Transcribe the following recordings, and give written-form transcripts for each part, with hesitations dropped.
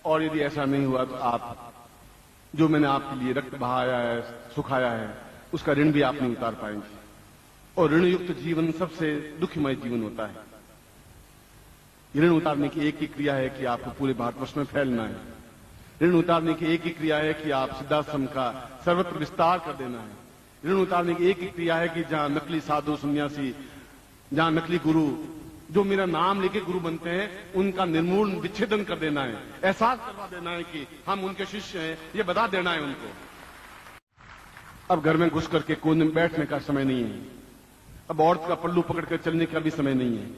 और यदि ऐसा नहीं हुआ तो आप जो मैंने आपके लिए रक्त बहाया है, सुखाया है, उसका ऋण भी आप नहीं उतार पाएंगे। और ऋण युक्त जीवन सबसे दुखमय जीवन होता है। ऋण उतारने की एक ही क्रिया है कि आपको पूरे भारतवर्ष में फैलना है। ऋण उतारने की एक ही क्रिया है कि आप सिद्धाश्रम का सर्वत्र विस्तार कर देना है। ऋण उतारने की एक ही क्रिया है कि जहां नकली साधु सन्यासी, जहां नकली गुरु जो मेरा नाम लेके गुरु बनते हैं, उनका निर्मूल विच्छेदन कर देना है। एहसास करवा देना है कि हम उनके शिष्य हैं, ये बता देना है उनको। अब घर में घुस करके कोने में बैठने का समय नहीं है। अब औरत का पल्लू पकड़कर चलने का भी समय नहीं है।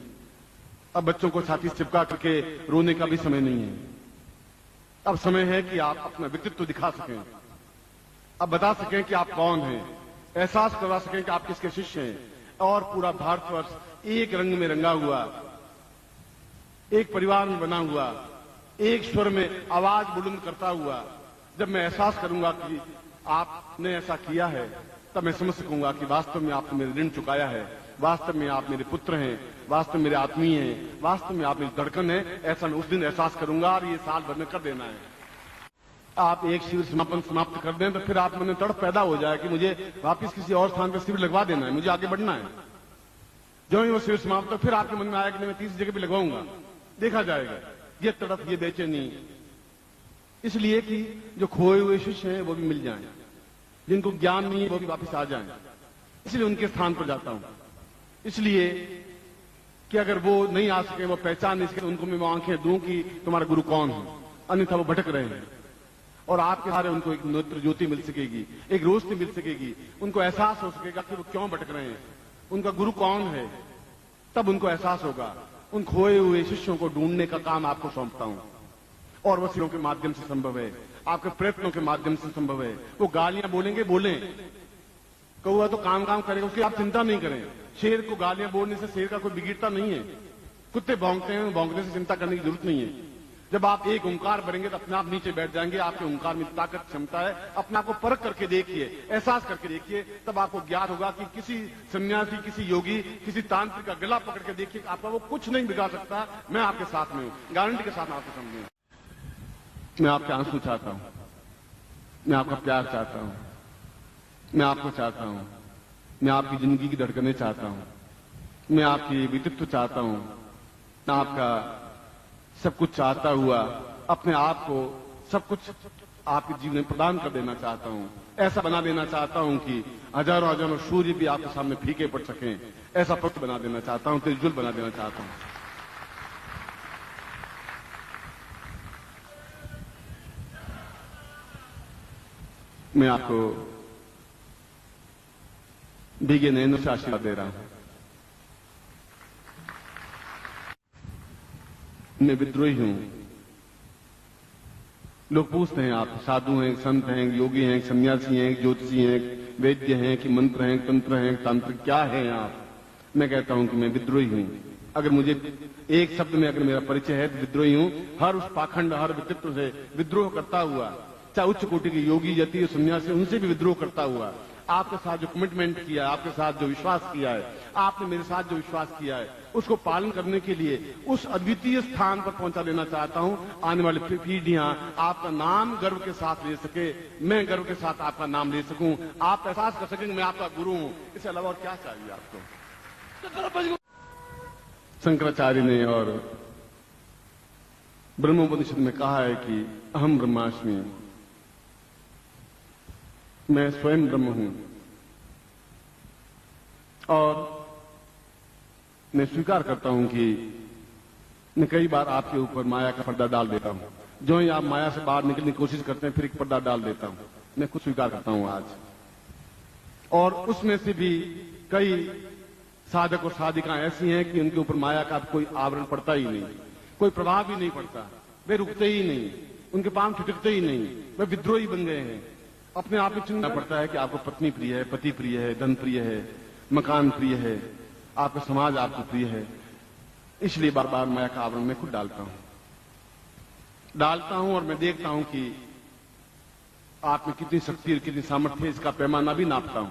अब बच्चों को छाती से चिपका करके रोने का भी समय नहीं है। अब समय है कि आप अपना व्यक्तित्व दिखा सकें, अब बता सकें कि आप कौन हैं, एहसास करवा सकें कि आप किसके शिष्य हैं। और पूरा भारतवर्ष एक रंग में रंगा हुआ, एक परिवार में बना हुआ, एक स्वर में आवाज बुलंद करता हुआ, जब मैं एहसास करूंगा कि आपने ऐसा किया है, तब मैं समझ सकूंगा कि वास्तव में आपने मेरे ऋण चुकाया है, वास्तव में आप मेरे पुत्र हैं, वास्तव में मेरे आत्मीय हैं, वास्तव में आप मेरी धड़कन है। ऐसा मैं उस दिन एहसास करूंगा और ये साल भर में कर देना है। आप एक शिविर समाप्त कर दें तो फिर आप मन तड़प पैदा हो जाए कि मुझे वापस किसी और स्थान पर शिविर लगवा देना है, मुझे आगे बढ़ना है। जो ही वो शिविर समाप्त हो फिर आपके मन में आया कि मैं तीसरी जगह भी लगवाऊंगा, देखा जाएगा। ये तड़प, ये बेचैनी, इसलिए कि जो खोए हुए शिष्य हैं वो भी मिल जाएं, जिनको ज्ञान नहीं है वो भी वापस आ जाएं, इसलिए उनके स्थान पर जाता हूं। इसलिए कि अगर वो नहीं आ सके, वो पहचान नहीं सके, उनको मैं वो आंखें दूं कि तुम्हारा गुरु कौन है, अन्यथा वो भटक रहे हैं। और आपके सहारे उनको एक नेत्र ज्योति मिल सकेगी, एक रोशनी मिल सकेगी, उनको एहसास हो सकेगा कि वो क्यों भटक रहे हैं, उनका गुरु कौन है, तब उनको एहसास होगा। उन खोए हुए शिष्यों को ढूंढने का काम आपको सौंपता हूं, और वसीलों के माध्यम से संभव है, आपके प्रयत्नों के माध्यम से संभव है। वो गालियां बोलेंगे, बोलें, कौआ तो काम करेगा, उसकी आप चिंता नहीं करें। शेर को गालियां बोलने से शेर का कोई बिगड़ता नहीं है। कुत्ते भौंकते हैं, भौंकने से चिंता करने की जरूरत नहीं है। जब आप एक ओंकार भरेंगे तो अपने आप नीचे बैठ जाएंगे। आपके ओंकार में ताकत, क्षमता है। अपने आप को परख करके देखिए, एहसास करके देखिए, तब आपको ज्ञात होगा कि किसी सन्यासी, किसी योगी, किसी तांत्रिक का गला पकड़ के देखिए, आपका वो कुछ नहीं बिगाड़ सकता। मैं आपके साथ में हूं, गारंटी के साथ आपको समझूंगा। मैं आपके आंसू चाहता हूं, मैं आपका प्यार चाहता हूं, मैं आपको चाहता हूं, मैं आपकी जिंदगी की धड़कनें चाहता हूं, मैं आपकी व्यक्तित्व चाहता हूं, मैं आपका सब कुछ चाहता हुआ अपने आप को सब कुछ आपके जीवन में प्रदान कर देना चाहता हूं। ऐसा बना देना चाहता हूं कि हजारों हजारों सूर्य भी आपके सामने फीके पड़ सकें। ऐसा पक्त बना देना चाहता हूं, तेजुल बना देना चाहता हूं। मैं आपको भीगे नैनों से आशीर्वाद दे रहा हूं। मैं विद्रोही हूं। लोग पूछते हैं, आप साधु हैं, संत हैं, योगी हैं, सन्यासी हैं, ज्योतिषी हैं, वैद्य हैं कि मंत्र हैं, तंत्र हैं, तांत्रिक, क्या हैं आप? मैं कहता हूं कि मैं विद्रोही हूं। अगर मुझे एक शब्द में अगर मेरा परिचय है तो विद्रोही हूं। हर उस पाखंड, हर व्यक्तित्व से विद्रोह करता हुआ, चाहे उच्च कोटि के योगी, यति, सन्यासी, उनसे भी विद्रोह करता हुआ, आपके साथ जो कमिटमेंट किया है, आपके साथ जो विश्वास किया है, आपने मेरे साथ जो विश्वास किया है, उसको पालन करने के लिए उस अद्वितीय स्थान पर पहुंचा देना चाहता हूं। आने वाली पीढ़ियां आपका नाम गर्व के साथ ले सके, मैं गर्व के साथ आपका नाम ले सकूं, आप एहसास कर सकेंगे मैं आपका गुरु हूं। इससे अलावा और क्या चाहिए आपको? शंकराचार्य ने और ब्रह्मोपनिषद में कहा है कि अहम ब्रह्मास्मि, मैं स्वयं ब्रह्म हूं। और मैं स्वीकार करता हूं कि मैं कई बार आपके ऊपर माया का पर्दा डाल देता हूं। जो ही आप माया से बाहर निकलने की कोशिश करते हैं, फिर एक पर्दा डाल देता हूं। मैं खुद स्वीकार करता हूं आज। और उसमें से भी कई साधक और साधिकाएं ऐसी हैं कि उनके ऊपर माया का कोई आवरण पड़ता ही नहीं, कोई प्रभाव ही नहीं पड़ता, वे रुकते ही नहीं, उनके पांव ठिठकते ही नहीं, वे विद्रोही बन गए हैं। अपने आप में चुनना पड़ता है कि आपको पत्नी प्रिय है, पति प्रिय है, धन प्रिय है, मकान प्रिय है, आपका समाज आपको प्रिय है। इसलिए बार बार माया का आवरण मैं खुद डालता हूं और मैं देखता हूं कि आप में कितनी शक्ति और कितनी सामर्थ्य है, इसका पैमाना भी नापता हूं।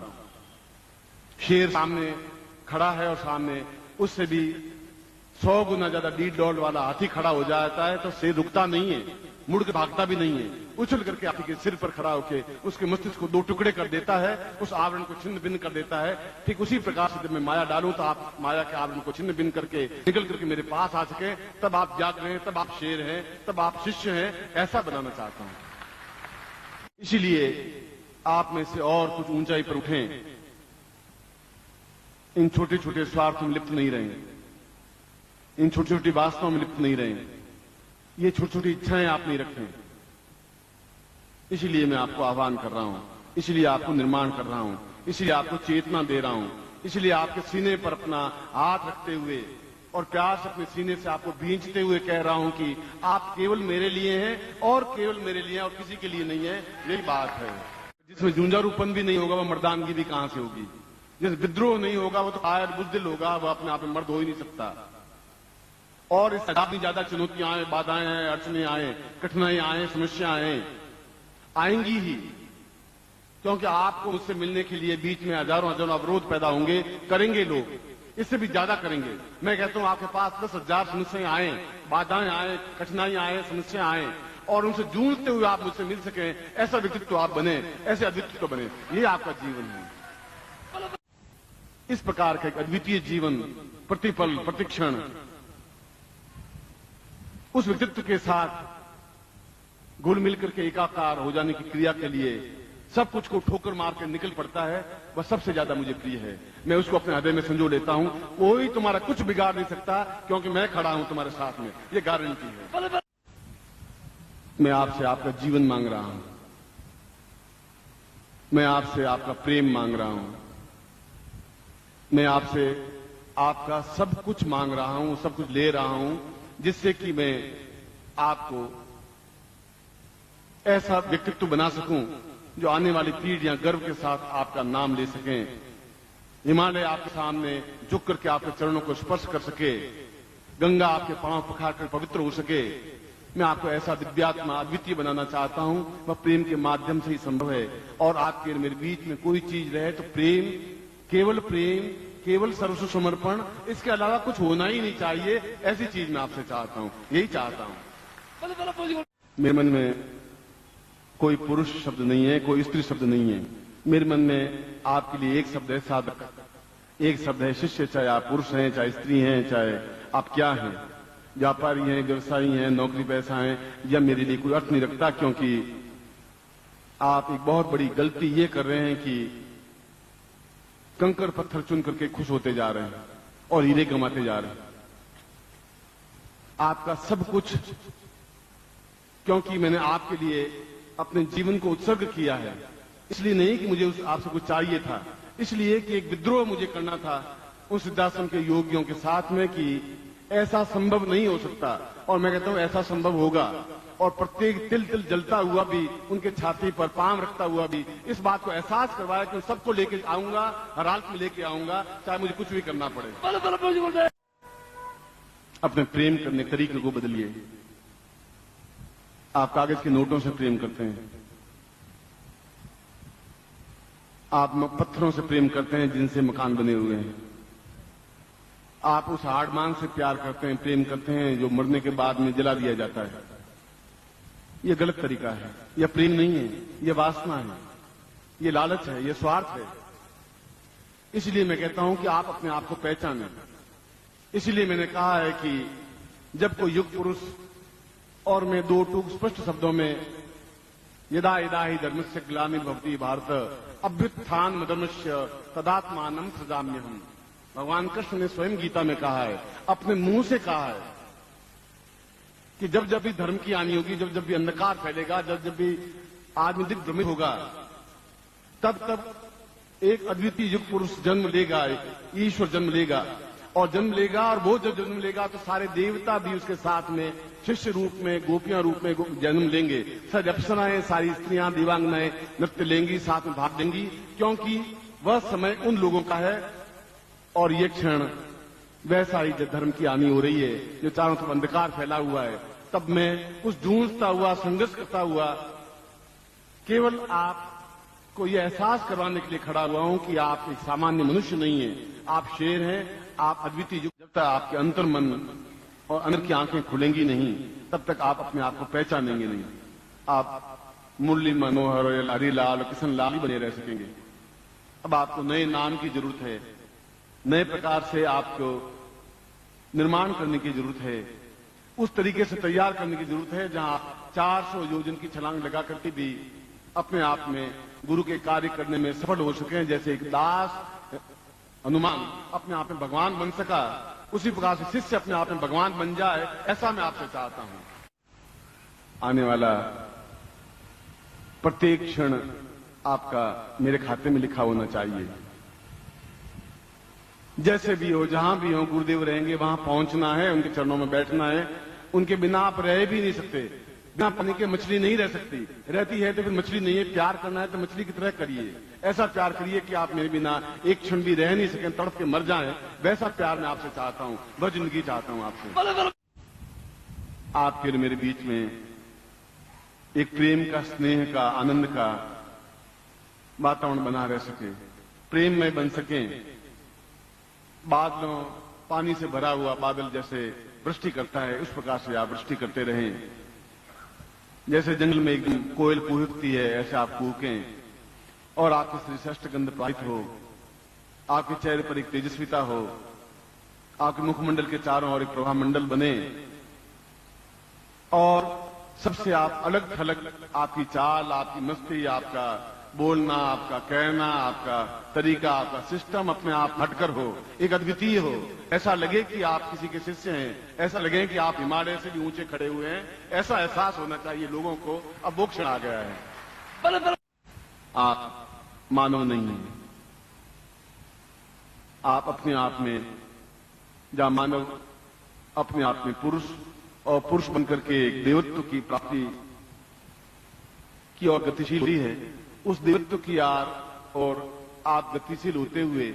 शेर सामने खड़ा है और सामने उससे भी 100 गुना ज्यादा 1.5 वाला हाथी खड़ा हो जाता है तो शेर रुकता नहीं है, मुड़ के भागता भी नहीं है, उछल करके आपके सिर पर खड़ा होकर उसके मस्तिष्क को 2 टुकड़े कर देता है, उस आवरण को छिन्न भिन्न कर देता है। ठीक उसी प्रकार से जब मैं माया डालूं तो आप माया के आवरण को छिन्न भिन्न करके निकल करके मेरे पास आ सके, तब आप जाग रहे हैं, तब आप शेर हैं, तब आप शिष्य हैं, ऐसा बनाना चाहता हूं। इसीलिए आप में से और कुछ ऊंचाई पर उठें, इन छोटे छोटे स्वार्थ में लिप्त नहीं रहें, इन छोटी छोटी वासनाओं में लिप्त नहीं रहें, ये छोटी छोटी इच्छाएं आप नहीं रखें। इसलिए मैं आपको आह्वान कर रहा हूं, इसलिए आपको निर्माण कर रहा हूं, इसलिए आपको चेतना दे रहा हूं, इसलिए आपके सीने पर अपना हाथ रखते हुए और प्यार से अपने सीने से आपको भींचते हुए कह रहा हूं कि आप केवल मेरे लिए हैं और केवल मेरे लिए और किसी के लिए नहीं है। यही बात है। जिसमें जूझारूपन भी नहीं होगा वो मर्दानगी भी कहां से होगी, जिस विद्रोह नहीं होगा वो तो कायर बुज़दिल होगा, वो अपने आप में मर्द हो ही नहीं सकता। और इस काफी ज्यादा चुनौतियां आए, बाधाएं आए, अड़चने आए, कठिनाई आए, समस्या आएंगी ही, क्योंकि आपको मुझसे मिलने के लिए बीच में हजारों हजारों अवरोध पैदा होंगे, करेंगे लोग, इससे भी ज्यादा करेंगे। मैं कहता हूं आपके पास 10,000 समस्याएं आए, बाधाएं आए, कठिनाई आए, समस्या आए, और उनसे जूझते हुए आप मुझसे मिल सकें, ऐसा व्यक्तित्व आप बने, ऐसे अद्वितीय बने, ये आपका जीवन है। इस प्रकार का एक अद्वितीय जीवन प्रतिपल प्रतिक्षण उस व्यक्तित्व के साथ घुल मिलकर के एकाकार हो जाने की क्रिया के लिए सब कुछ को ठोकर मार कर निकल पड़ता है, वह सबसे ज्यादा मुझे प्रिय है। मैं उसको अपने हृदय में संजो लेता हूं, कोई तुम्हारा कुछ बिगाड़ नहीं सकता, क्योंकि मैं खड़ा हूं तुम्हारे साथ में, ये गारंटी है। मैं आपसे आपका जीवन मांग रहा हूं, मैं आपसे आपका प्रेम मांग रहा हूं, मैं आपसे आपका सब कुछ मांग रहा हूं, सब कुछ ले रहा हूं, जिससे कि मैं आपको ऐसा व्यक्तित्व बना सकूं जो आने वाली पीढ़ियां गर्व के साथ आपका नाम ले सकें, हिमालय आपके सामने झुक करके आपके चरणों को स्पर्श कर सके, गंगा आपके पांव पखार कर पवित्र हो सके। मैं आपको ऐसा दिव्यात्मा अद्वितीय बनाना चाहता हूं, वह प्रेम के माध्यम से ही संभव है। और आपके मेरे बीच में कोई चीज रहे तो प्रेम, केवल सर्वस्व समर्पण, इसके अलावा कुछ होना ही नहीं चाहिए। ऐसी चीज मैं आपसे चाहता हूं, यही चाहता हूं। मेरे मन में कोई पुरुष शब्द नहीं है, कोई स्त्री शब्द नहीं है। मेरे मन में आपके लिए एक शब्द है साधक, एक शब्द है शिष्य। चाहे आप पुरुष हैं, चाहे स्त्री हैं, चाहे आप क्या हैं, व्यापारी हैं, व्यवसायी हैं, नौकरी पैसा हैं, यह मेरे लिए कोई अर्थ नहीं रखता, क्योंकि आप एक बहुत बड़ी गलती ये कर रहे हैं कि कंकड़ पत्थर चुन करके खुश होते जा रहे हैं और हीरे कमाते जा रहे हैं। आपका सब कुछ, क्योंकि मैंने आपके लिए अपने जीवन को उत्सर्ग किया है, इसलिए नहीं कि मुझे आपसे कुछ चाहिए था, इसलिए कि एक विद्रोह मुझे करना था उस सिद्धाश्रम के योगियों के साथ में कि ऐसा संभव नहीं हो सकता, और मैं कहता हूं ऐसा संभव होगा। और प्रत्येक तिल तिल जलता हुआ भी, उनके छाती पर पांव रखता हुआ भी इस बात को एहसास करवाया कि सबको लेके आऊंगा, हर हालत में लेके आऊंगा, चाहे मुझे कुछ भी करना पड़े। अपने प्रेम करने के तरीके को बदलिए। आप कागज के नोटों से प्रेम करते हैं, आप पत्थरों से प्रेम करते हैं जिनसे मकान बने हुए हैं, आप उस हाड़मान से प्यार करते हैं, प्रेम करते हैं जो मरने के बाद में जला दिया जाता है। यह गलत तरीका है, यह प्रेम नहीं है, यह वासना है, यह लालच है, यह स्वार्थ है। इसलिए मैं कहता हूं कि आप अपने आप को पहचानें। इसलिए मैंने कहा है कि जब कोई युग पुरुष, और मैं 2 टूक स्पष्ट शब्दों में, यदा यदा ही धर्मस्य ग्लानिर्भवति भारत अभ्युत्थान धर्मस्य तदात्मानं सृजाम्यहम्। भगवान कृष्ण ने स्वयं गीता में कहा है, अपने मुंह से कहा है कि जब जब भी धर्म की हानि होगी, जब जब भी अंधकार फैलेगा, जब जब भी आदमी दिग्भ्रमित होगा, तब तब एक अद्वितीय युग पुरुष जन्म लेगा, ईश्वर जन्म लेगा, और जन्म लेगा, और वो जब जन्म लेगा तो सारे देवता भी उसके साथ में शिष्य रूप में, गोपियां रूप में जन्म लेंगे। सारी अप्सराएं, सारी स्त्रियां, दिव्यांगनाएं नृत्य लेंगी, साथ में भाग देंगी, क्योंकि वह समय उन लोगों का है। और ये क्षण वैसा ही जब धर्म की हानि हो रही है, जो चारों तरफ अंधकार फैला हुआ है, तब मैं उस जूझता हुआ, संघर्ष करता हुआ केवल आपको यह एहसास करवाने के लिए खड़ा हुआ हूं कि आप एक सामान्य मनुष्य नहीं हैं, आप शेर हैं, आप अद्वितीय युग। जब तक आपके अंतर मन और अंदर की आंखें खुलेंगी नहीं, तब तक आप अपने आप को पहचानेंगे नहीं। आप मुरली मनोहर या हरिलाल किशन लाल ही बने रह सकेंगे। अब आपको नए नाम की जरूरत है, नए प्रकार से आपको निर्माण करने की जरूरत है, उस तरीके से तैयार करने की जरूरत है जहां 400 योजन की छलांग लगा करके भी अपने आप में गुरु के कार्य करने में सफल हो सके। जैसे एक दास हनुमान अपने आप में भगवान बन सका, उसी प्रकार से शिष्य अपने आप में भगवान बन जाए, ऐसा मैं आपसे चाहता हूं। आने वाला प्रत्येक क्षण आपका मेरे खाते में लिखा होना चाहिए। जैसे भी हो, जहां भी हो, गुरुदेव रहेंगे वहां पहुंचना है, उनके चरणों में बैठना है। उनके बिना आप रह भी नहीं सकते। बिना पानी के मछली नहीं रह सकती, रहती है तो फिर मछली नहीं है। प्यार करना है तो मछली की तरह करिए, ऐसा प्यार करिए कि आप मेरे बिना एक क्षण भी रह नहीं सकें, तड़प के मर जाएं। वैसा प्यार मैं आपसे चाहता हूं, वह जिंदगी चाहता हूं आपसे। आप फिर मेरे बीच में एक प्रेम का, स्नेह का, आनंद का वातावरण बना रह सके, प्रेम में बन सके। बादलों, पानी से भरा हुआ बादल जैसे वृष्टि करता है, उस प्रकार से आप वृष्टि करते रहें। जैसे जंगल में एकदम कोयल कूकती है, ऐसे आप कूकें और आपके श्री श्रेष्ठ गंध प्रवाहित हो, आपके चेहरे पर एक तेजस्विता हो, आपके मुखमंडल के चारों ओर एक प्रभा मंडल बने और सबसे आप अलग थलग आपकी चाल, आपकी मस्ती, आपका बोलना, आपका कहना, आपका तरीका, आपका सिस्टम अपने आप हटकर हो, एक अद्वितीय हो। ऐसा लगे कि आप किसी के शिष्य हैं, ऐसा लगे कि आप हिमालय से भी ऊंचे खड़े हुए हैं। ऐसा एहसास होना चाहिए लोगों को। अब वो क्षण आ गया है। आप मानव नहीं हैं। आप अपने आप में, जहां मानव अपने आप में पुरुष और पुरुष बनकर के एक देवत्व की प्राप्ति की ओर गतिशील हुई है, उस देवत्व की और आप गतिशील होते हुए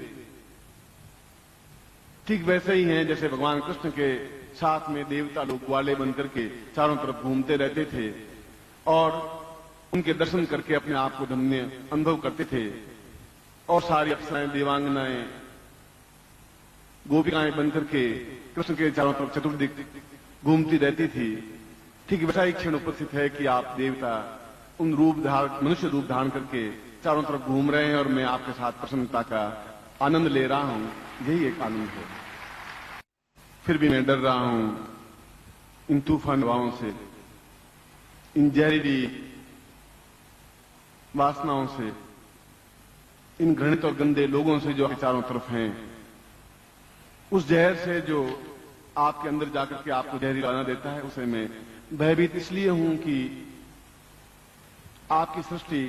ठीक वैसे ही हैं जैसे भगवान कृष्ण के साथ में देवता लोग ग्वाले बनकर के चारों तरफ घूमते रहते थे और उनके दर्शन करके अपने आप को धन्य अनुभव करते थे। और सारी अप्सराएं, देवांगनाएं, गोपिकाएं बनकर के कृष्ण के चारों तरफ चतुर्दिक घूमती रहती थी। ठीक वैसा ही क्षण उपस्थित है कि आप देवता उन रूप धारण, मनुष्य रूप धारण करके चारों तरफ घूम रहे हैं और मैं आपके साथ प्रसन्नता का आनंद ले रहा हूं। यही एक आनंद है। फिर भी मैं डर रहा हूं इन तूफान हवाओं से, इन जहरीली वासनाओं से, इन घृणित और गंदे लोगों से जो आपके चारों तरफ हैं। उस जहर से जो आपके अंदर जाकर के आपको जहरीला देता है, उसे मैं भयभीत इसलिए हूं कि आपकी सृष्टि,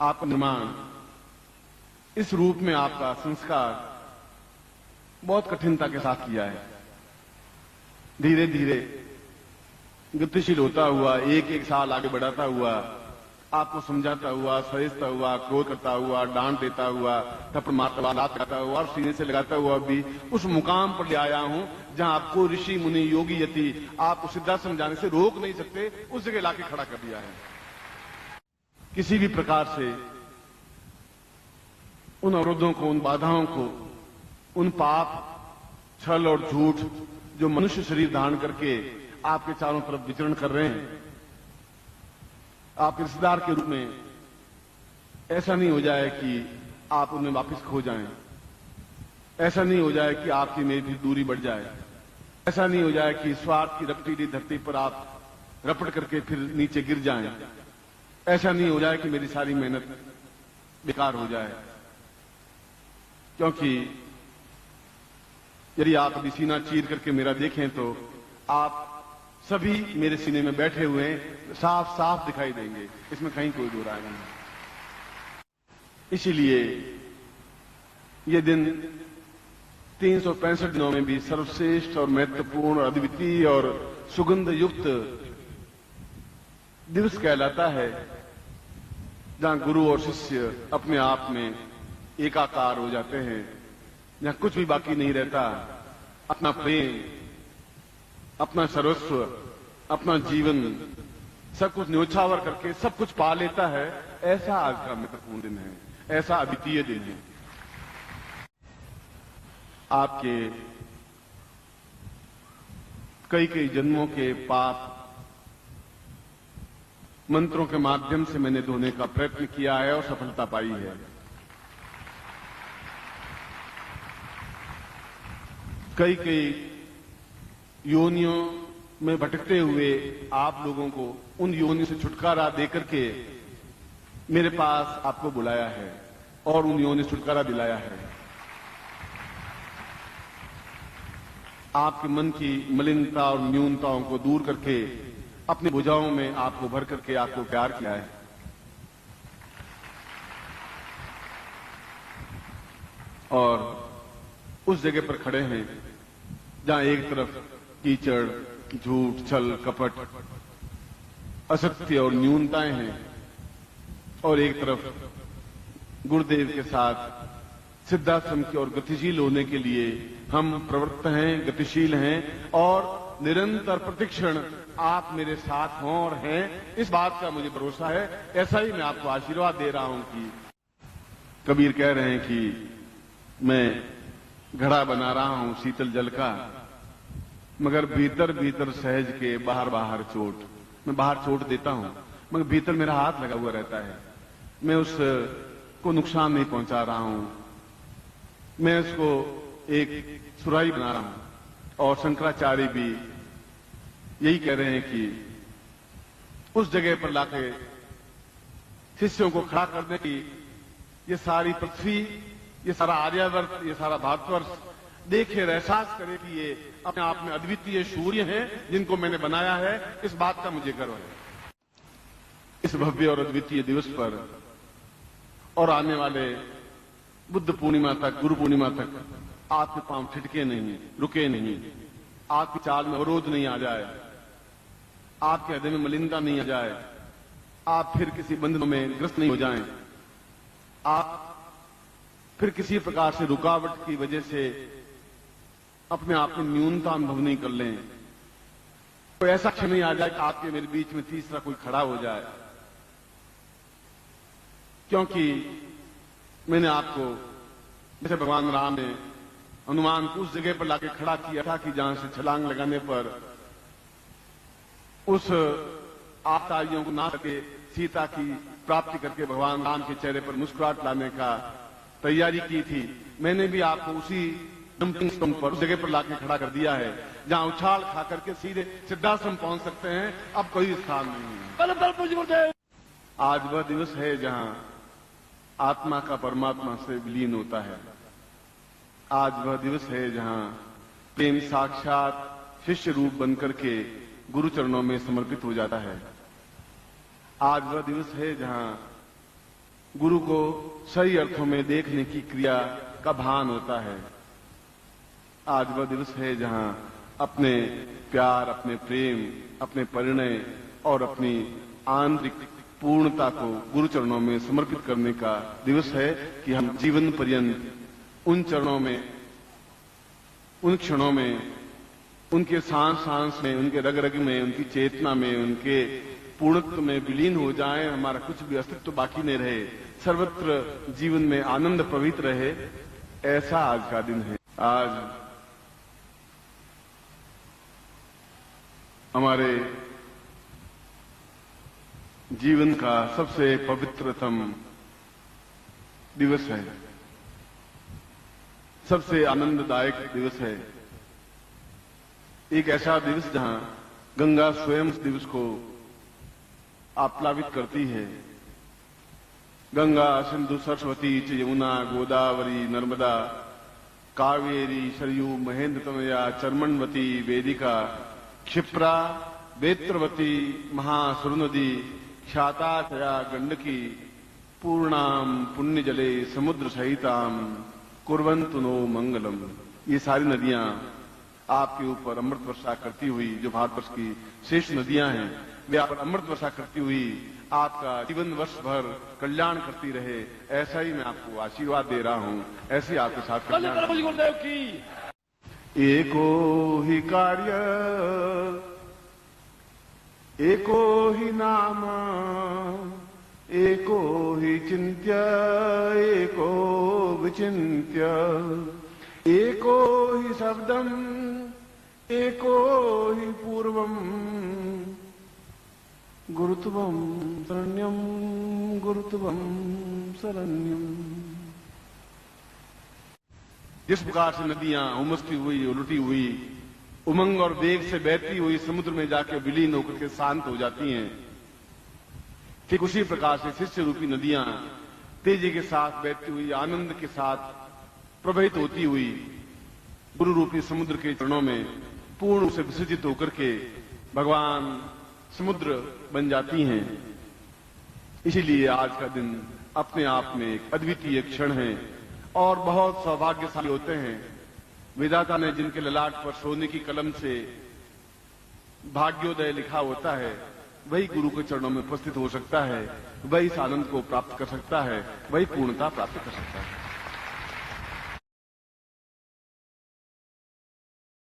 आपका निर्माण, इस रूप में आपका संस्कार बहुत कठिनता के साथ किया है। धीरे धीरे गतिशील होता हुआ, एक एक साल आगे बढ़ाता हुआ, आपको समझाता हुआ, सहेजता हुआ, क्रोध करता हुआ, डांट देता हुआ, थप्पड़ मारता हुआ, लात करता हुआ और सीने से लगाता हुआ भी उस मुकाम पर ले आया हूं जहां आपको ऋषि मुनि योगी यति आपको सीधा समझाने से रोक नहीं सकते, उस जगह लाके खड़ा कर दिया है। किसी भी प्रकार से उन अवरोधों को, उन बाधाओं को, उन पाप, छल और झूठ जो मनुष्य शरीर धारण करके आपके चारों तरफ विचरण कर रहे हैं, आपके रिश्तेदार के रूप में, ऐसा नहीं हो जाए कि आप उनमें वापस खो जाएं। ऐसा नहीं हो जाए कि आपकी मेरी भी दूरी बढ़ जाए। ऐसा नहीं हो जाए कि स्वार्थ की रपटीली धरती पर आप रपट करके फिर नीचे गिर जाएं। ऐसा नहीं हो जाए कि मेरी सारी मेहनत बेकार हो जाए। क्योंकि यदि आप अभी सीना चीर करके मेरा देखें तो आप सभी मेरे सीने में बैठे हुए साफ साफ दिखाई देंगे, इसमें कहीं कोई दो राय नहीं। इसीलिए ये दिन 365 दिनों में भी सर्वश्रेष्ठ और महत्वपूर्ण और अद्वितीय और सुगंध युक्त दिवस कहलाता है, जहां गुरु और शिष्य अपने आप में एकाकार हो जाते हैं, जहां कुछ भी बाकी नहीं रहता। अपना प्रेम, अपना सर्वस्व, अपना जीवन सब कुछ न्योछावर करके सब कुछ पा लेता है। ऐसा आज का महत्वपूर्ण दिन है, ऐसा अद्वितीय दिन है। आपके कई कई जन्मों के पाप मंत्रों के माध्यम से मैंने धोने का प्रयत्न किया है और सफलता पाई है। कई कई योनियों में भटकते हुए आप लोगों को उन योनियों से छुटकारा देकर के मेरे पास आपको बुलाया है और उन योनियों से छुटकारा दिलाया है। आपके मन की मलिनता और न्यूनताओं को दूर करके अपनी भुजाओं में आपको भर करके आपको प्यार किया है। और उस जगह पर खड़े हैं जहां एक तरफ कीचड़, झूठ, छल, कपट, असत्य और न्यूनताएं हैं और एक तरफ गुरुदेव के साथ सिद्धाश्रम की और गतिशील होने के लिए हम प्रवृत्त हैं, गतिशील हैं और निरंतर प्रतिक्षण आप मेरे साथ हों और हैं, इस बात का मुझे भरोसा है। ऐसा ही मैं आपको आशीर्वाद दे रहा हूं कि कबीर कह रहे हैं कि मैं घड़ा बना रहा हूं शीतल जल का, मगर भीतर भीतर सहज के बाहर बाहर चोट। मैं बाहर चोट देता हूं मगर भीतर मेरा हाथ लगा हुआ रहता है। मैं उसको नुकसान नहीं पहुंचा रहा हूं, मैं उसको एक सुराही बना रहा हूं। और शंकराचार्य भी यही कह रहे हैं कि उस जगह पर लाके शिष्यों को खड़ा करने की ये सारी पृथ्वी, ये सारा आर्यावर्त, ये सारा भारतवर्ष देखे और एहसास करे कि ये अपने आप में अद्वितीय सूर्य हैं जिनको मैंने बनाया है। इस बात का मुझे गर्व है। इस भव्य और अद्वितीय दिवस पर और आने वाले बुद्ध पूर्णिमा तक, गुरु पूर्णिमा तक आपके पांव ठिठके नहीं, रुके नहीं, आपकी चाल में अवरोध नहीं आ जाए, आपके हृदय में मलिनता नहीं आ जाए, आप फिर किसी बंधनों में ग्रस्त नहीं हो जाएं, आप फिर किसी प्रकार से रुकावट की वजह से अपने आप में न्यूनता अनुभव नहीं कर लें। कोई ऐसा क्षण नहीं आ जाए कि आपके मेरे बीच में तीसरा कोई खड़ा हो जाए। क्योंकि मैंने आपको जैसे भगवान राम ने हनुमान को उस जगह पर लाके खड़ा किया था कि जहां से छलांग लगाने पर उस आपदाइयों को ना सके सीता की प्राप्ति करके भगवान राम के चेहरे पर मुस्कुराहट लाने का तैयारी की थी। मैंने भी आपको उसी डंपिंग स्टोन पर उस जगह पर लाके खड़ा कर दिया है जहां उछाल खा करके सीधे सिद्धाश्रम पहुंच सकते हैं। अब कोई स्थान नहीं है। आज वह दिवस है जहां आत्मा का परमात्मा से विलीन होता है। आज वह दिवस है जहां प्रेम साक्षात शिष्य रूप बनकर के गुरु चरणों में समर्पित हो जाता है। आज वह दिवस है जहां गुरु को सही अर्थों में देखने की क्रिया का भान होता है। आज वह दिवस है जहां अपने प्यार, अपने प्रेम, अपने परिणय और अपनी आंतरिक पूर्णता को गुरु चरणों में समर्पित करने का दिवस है कि हम जीवन पर्यंत उन चरणों में, उन क्षणों में, उनके सांस सांस में, उनके रग रग में, उनकी चेतना में, उनके पूर्णत्व में विलीन हो जाएं। हमारा कुछ भी अस्तित्व बाकी नहीं रहे, सर्वत्र जीवन में आनंद प्रवहित रहे। ऐसा आज का दिन है। आज हमारे जीवन का सबसे पवित्रतम दिवस है, सबसे आनंददायक दिवस है। एक ऐसा दिवस जहां गंगा स्वयं इस दिवस को आप्लावित करती है। गंगा, सिंधु, सरस्वती, यमुना, गोदावरी, नर्मदा, कावेरी, सरयू, महेंद्र तनया, चर्मणवती, वेदिका, क्षिप्रा, वेत्रवती, महासुरनदी, ख्याताचया, गंडकी, पूर्णाम पुण्यजले समुद्र सहिताम कुर्वन्तु नो मंगलम। ये सारी नदियां आपके ऊपर अमृत वर्षा करती हुई, जो भारतवर्ष की शेष नदियां हैं, वे आप पर अमृत वर्षा करती हुई आपका जीवन वर्ष भर कल्याण करती रहे। ऐसा ही मैं आपको आशीर्वाद दे रहा हूं। ऐसे आपके साथ गुरुदेव की। एको ही कार्य, एको ही नाम, एको ही चिन्त्य, एको विचिन्त्य, एको ही शब्दम, एको हि पूर्वम गुरुत्वम शरण्यम गुरुत्वम शरण्यम। जिस प्रकार से नदियां उमसती हुई उलटी हुई उमंग और वेग से बहती हुई समुद्र में जाकर विलीन होकर के शांत हो जाती हैं, ठीक उसी प्रकार से शिष्य रूपी नदियां तेजी के साथ बहती हुई आनंद के साथ प्रवाहित होती हुई गुरु रूपी समुद्र के चरणों में पूर्ण रूप से विसर्जित होकर के भगवान समुद्र बन जाती हैं। इसीलिए आज का दिन अपने आप में एक अद्वितीय क्षण है और बहुत सौभाग्यशाली होते हैं। विधाता ने जिनके ललाट पर सोने की कलम से भाग्योदय लिखा होता है, वही गुरु के चरणों में उपस्थित हो सकता है, वही इस आनंद को प्राप्त कर सकता है, वही पूर्णता प्राप्त कर सकता है।